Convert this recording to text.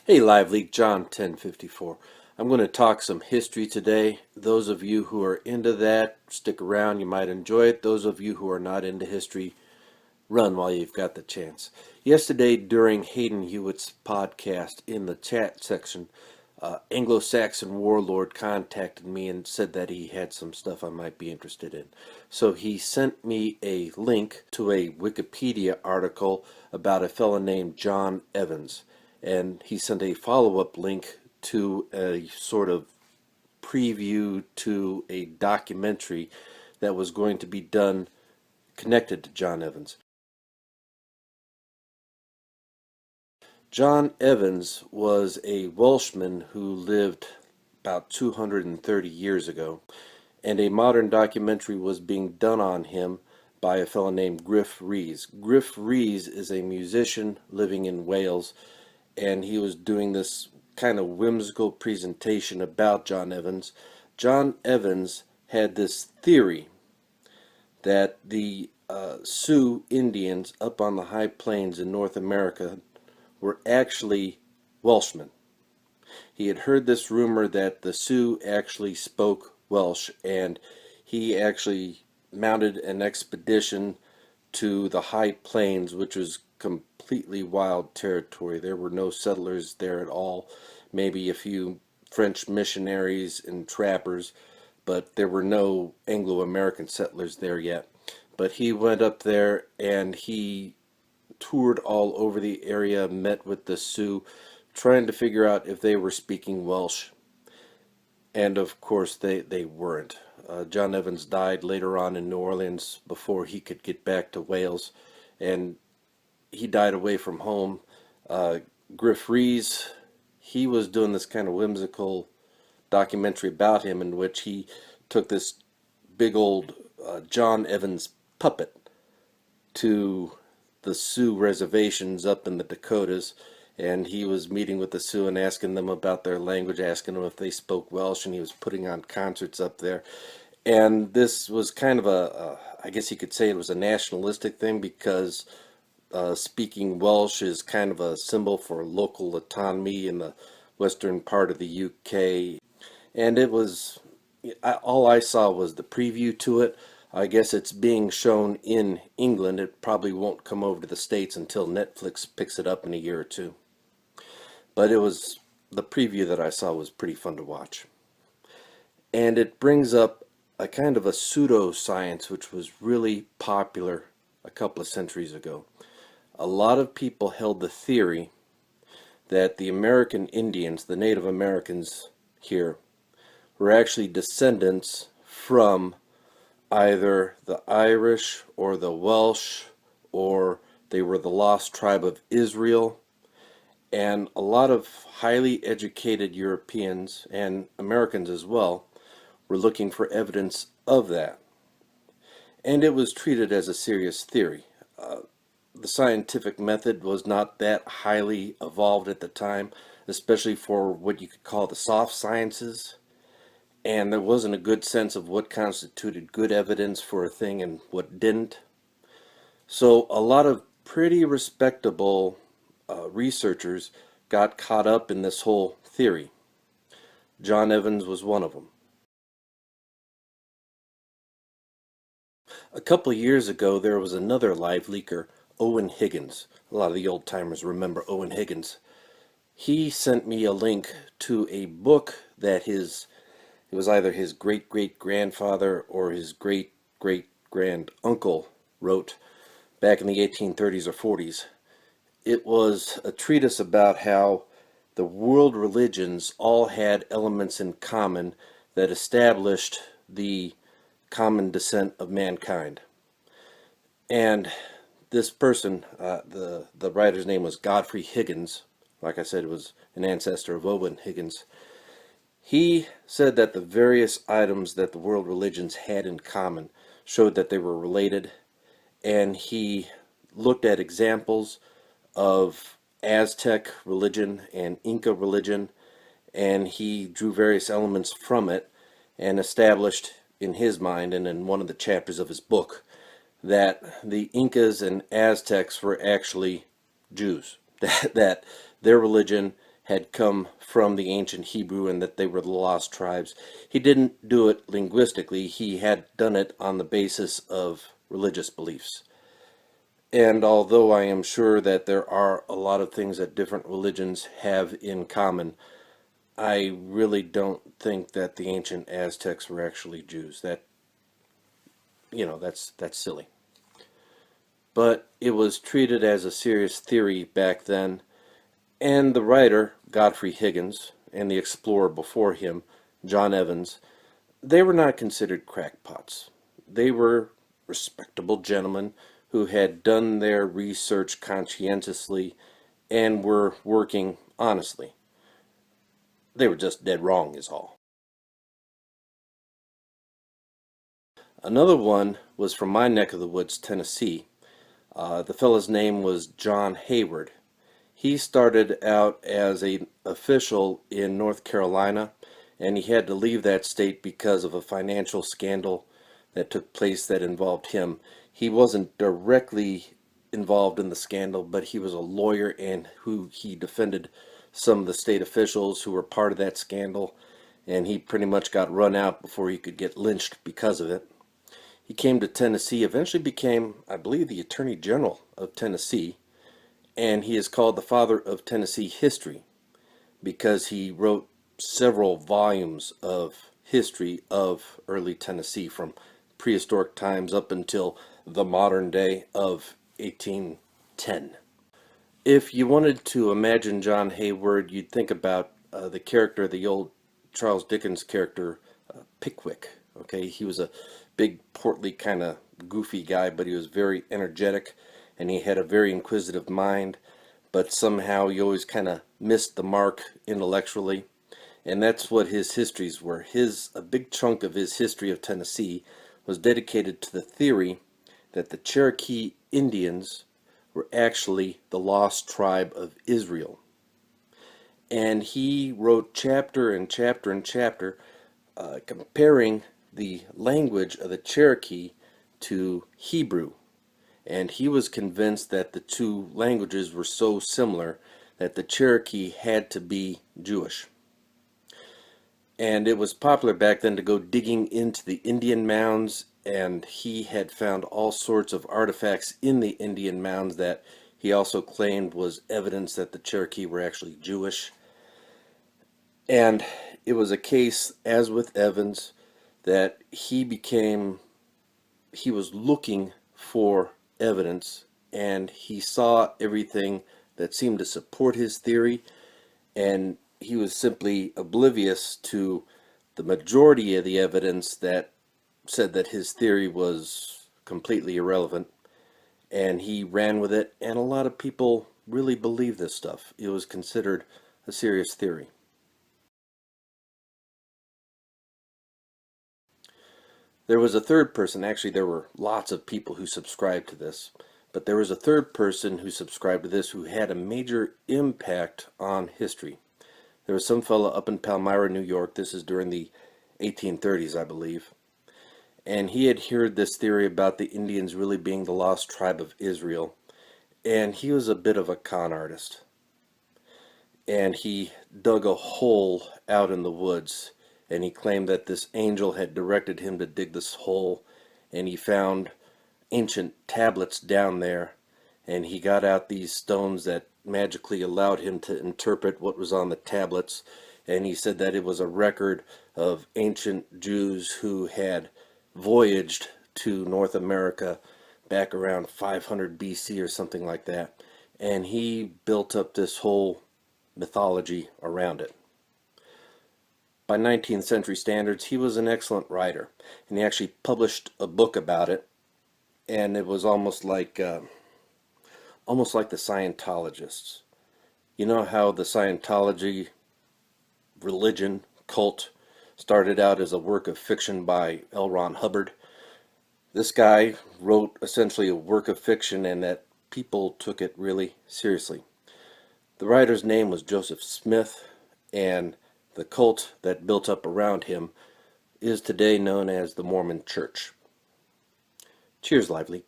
Hey, Live Leak, John 1054. I'm going to talk some history today. Those of you who are into that, stick around, you might enjoy it. Those of you who are not into history, run while you've got the chance. Yesterday, during Hayden Hewitt's podcast in the chat section, Anglo-Saxon warlord contacted me and said that he had some stuff I might be interested in. So he sent me a link to a Wikipedia article about a fellow named John Evans. And he sent a follow-up link to a sort of preview to a documentary that was going to be done connected to John Evans. John Evans was a Welshman who lived about 230 years ago, and a modern documentary was being done on him by a fellow named Griff Rhys. Griff Rhys is a musician living in Wales, and he was doing this kind of whimsical presentation about John Evans. John Evans had this theory that the Sioux Indians up on the high plains in North America were actually Welshmen. He had heard this rumor that the Sioux actually spoke Welsh, and he actually mounted an expedition to the high plains, which was completely wild territory. There were no settlers there at all, maybe a few French missionaries and trappers, but there were no Anglo-American settlers there yet. But he went up there and he toured all over the area, met with the Sioux, trying to figure out if they were speaking Welsh. And of course they weren't. John Evans died later on in New Orleans before he could get back to Wales, and he died away from home. Griff Rhys, he was doing this kind of whimsical documentary about him in which he took this big old John Evans puppet to the Sioux reservations up in the Dakotas, and he was meeting with the Sioux and asking them about their language, asking them if they spoke Welsh, and he was putting on concerts up there. And this was kind of I guess you could say it was a nationalistic thing, because speaking Welsh is kind of a symbol for local autonomy in the western part of the UK. And it was, all I saw was the preview to it. I guess it's being shown in England. It probably won't come over to the States until Netflix picks it up in a year or two. But the preview that I saw was pretty fun to watch. And it brings up a kind of a pseudoscience which was really popular a couple of centuries ago. A lot of people held the theory that the American Indians, the Native Americans here, were actually descendants from either the Irish or the Welsh, or they were the lost tribe of Israel. And a lot of highly educated Europeans and Americans as well were looking for evidence of that. And it was treated as a serious theory. The scientific method was not that highly evolved at the time, especially for what you could call the soft sciences. And there wasn't a good sense of what constituted good evidence for a thing and what didn't. So a lot of pretty respectable researchers got caught up in this whole theory. John Evans was one of them. A couple of years ago, there was another live leaker, Owen Higgins. A lot of the old timers remember Owen Higgins. He sent me a link to a book that it was either his great-great-grandfather or his great-great-grand-uncle wrote back in the 1830s or 40s. It was a treatise about how the world religions all had elements in common that established the common descent of mankind. And this person, the writer's name was Godfrey Higgins. Like I said, it was an ancestor of Owen Higgins. He said that the various items that the world religions had in common showed that they were related, and he looked at examples of Aztec religion and Inca religion, and he drew various elements from it and established in his mind and in one of the chapters of his book that the Incas and Aztecs were actually Jews, that their religion had come from the ancient Hebrew and that they were the lost tribes. He didn't do it linguistically. He had done it on the basis of religious beliefs. And although I am sure that there are a lot of things that different religions have in common, I really don't think that the ancient Aztecs were actually Jews. That's silly. But it was treated as a serious theory back then, and the writer, Godfrey Higgins, and the explorer before him, John Evans, they were not considered crackpots. They were respectable gentlemen who had done their research conscientiously and were working honestly. They were just dead wrong is all. Another one was from my neck of the woods, Tennessee. The fellow's name was John Hayward. He started out as an official in North Carolina, and he had to leave that state because of a financial scandal that took place that involved him. He wasn't directly involved in the scandal, but he was a lawyer and he defended some of the state officials who were part of that scandal, and he pretty much got run out before he could get lynched because of it. He came to Tennessee, eventually became, I believe, the Attorney General of Tennessee, and he is called the father of Tennessee history because he wrote several volumes of history of early Tennessee from prehistoric times up until the modern day of 1810. If you wanted to imagine John Hayward, you'd think about the character, the old Charles Dickens character, Pickwick. Okay, he was a big, portly, kind of goofy guy, but he was very energetic, and he had a very inquisitive mind, but somehow he always kind of missed the mark intellectually, and that's what his histories were. A big chunk of his history of Tennessee was dedicated to the theory that the Cherokee Indians were actually the lost tribe of Israel. And he wrote chapter and chapter and chapter comparing the language of the Cherokee to Hebrew, and he was convinced that the two languages were so similar that the Cherokee had to be Jewish. And it was popular back then to go digging into the Indian mounds, and he had found all sorts of artifacts in the Indian mounds that he also claimed was evidence that the Cherokee were actually Jewish. And it was a case, as with Evans, that he was looking for evidence, and he saw everything that seemed to support his theory, and he was simply oblivious to the majority of the evidence that said that his theory was completely irrelevant, and he ran with it, and a lot of people really believed this stuff. It was considered a serious theory. There was a third person, actually there were lots of people who subscribed to this, but there was a third person who subscribed to this who had a major impact on history. There was some fellow up in Palmyra, New York, this is during the 1830s, I believe, and he had heard this theory about the Indians really being the lost tribe of Israel, and he was a bit of a con artist. And he dug a hole out in the woods, and he claimed that this angel had directed him to dig this hole, and he found ancient tablets down there, and he got out these stones that magically allowed him to interpret what was on the tablets, and he said that it was a record of ancient Jews who had voyaged to North America back around 500 BC or something like that, and he built up this whole mythology around it. By 19th century standards, he was an excellent writer, and he actually published a book about it, and it was almost like the Scientologists. You know how the Scientology religion cult started out as a work of fiction by L. Ron Hubbard? This guy wrote essentially a work of fiction, and that people took it really seriously. The writer's name was Joseph Smith, and the cult that built up around him is today known as the Mormon Church. Cheers, Lively.